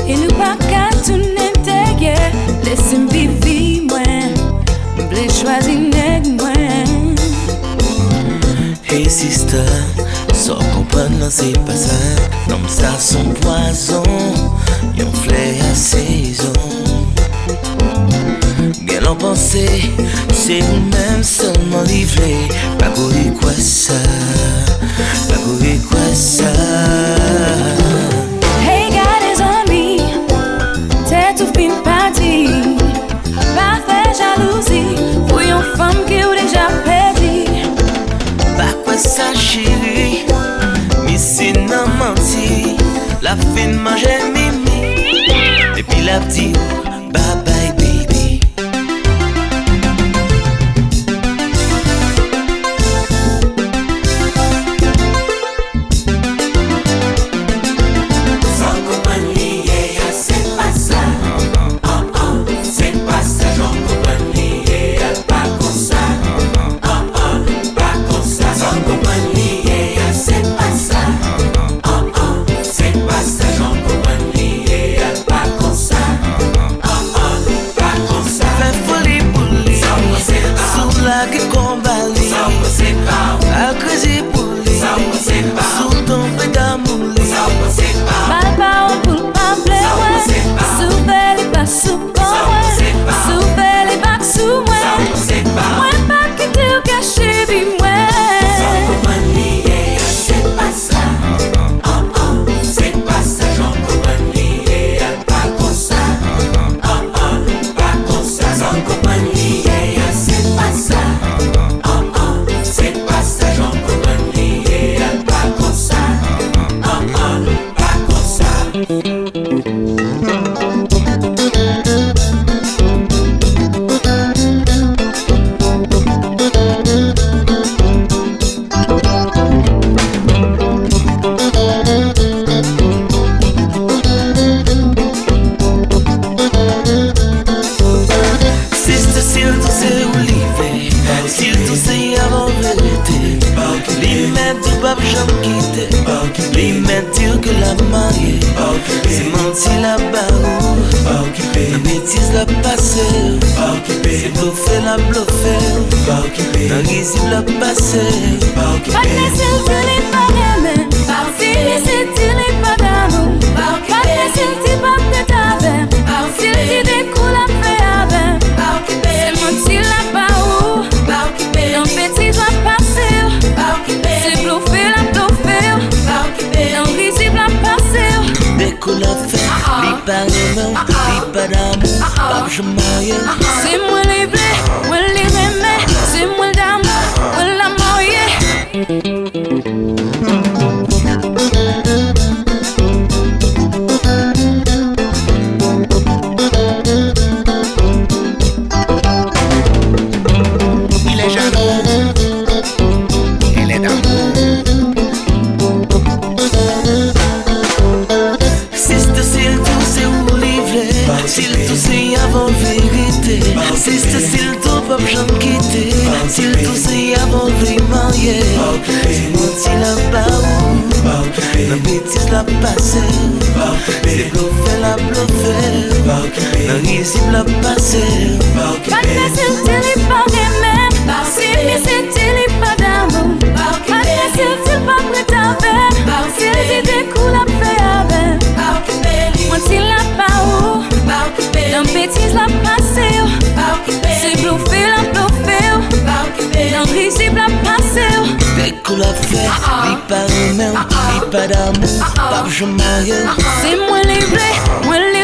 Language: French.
Il nous pas qu'à tourner derrière. Laissez-moi vivre, moi. M'blé choisi nèg, moi. Hey sister, sans comprendre, non c'est pas ça. Non, ça son poison, yon fleur à saison. Bien en pensée, c'est nous-mêmes seulement livrés. Pas pour quoi ça, pas pour quoi ça. Hey, God is on me. T'es tout fin parti. Pas fait jalousie. Pour une femme qui ou déjà perdu. Pas quoi ça chérie, mais c'est non menti. La fin de manger mimi, et puis la petite, bye bye baby. Sans compagnie, yeah, c'est pas ça. C'est pas ça, j'en compagnie, yeah, pas comme ça. Pas comme ça, sans compagnie, yeah, c'est pas ça. C'est pas ça, j'en compagnie, yeah, pas comme ça. Pas comme ça. Fais folie pour lui, sous la gueule qu'on balise. À creuser pour lui, sous ton prêt d'amour. Mal parole pour pas pleurer. Souvent les pas sous moi. Souvent les pas sous moi. Moi pas quitter ou cacher vie moi. Sans compagnie, yeah, c'est pas ça. C'est pas ça, j'en compagnie, yeah, pas comme ça. Pas comme ça, sans compagnie, yeah, c'est pas ça. C'est pas ça, j'en compagnie, yeah, pas comme ça. Pas comme ça. Sister, s'il tout c'est olivé, s'il tout c'est avant vérité. Lui met tout pas jamais quitter. Lui met dire que la mariée, c'est menti là-bas. La bêtise la passé, c'est bluffé la bluffé. La risible la passé. Pas de laisser le pas d'aimer. Si laisser le pas d'amour. Pas de laisser le pas de t'avoir. Si le découle à faire avec. C'est menti là-bas où. Dans petit va passer. C'est bluffé la bluffé. Dans risible la passer. Dès qu'on l'a fait, li pas d'amour, li pas d'amour, pas que je marie. C'est moi les blés, moi les remets. C'est moi d'amour, moi la mariée. Il est jaloux, elle est d'amour. Sister, s'il tout c'est olivé, s'il tout c'est avant vérité. Sister, s'il tout pas jamais quitter. S'il tout c'est avant de marier. C'est menti là-bas où la bêtise la passé. C'est bluffé la bluffé. La risible la passé. Pas de laisser le pas d'aimer. Si laisser le pas d'amour. Pas de laisser le pas prêt à faire. Si le découle à faire avec. Moi t'il la pas où. Dans bêtise la passé. C'est bluffé la bluffé. Dans risible la passé. Dès qu'on l'a fait, li pas remède, li pas d'amour, pas que je marie. C'est moi les blés, moi les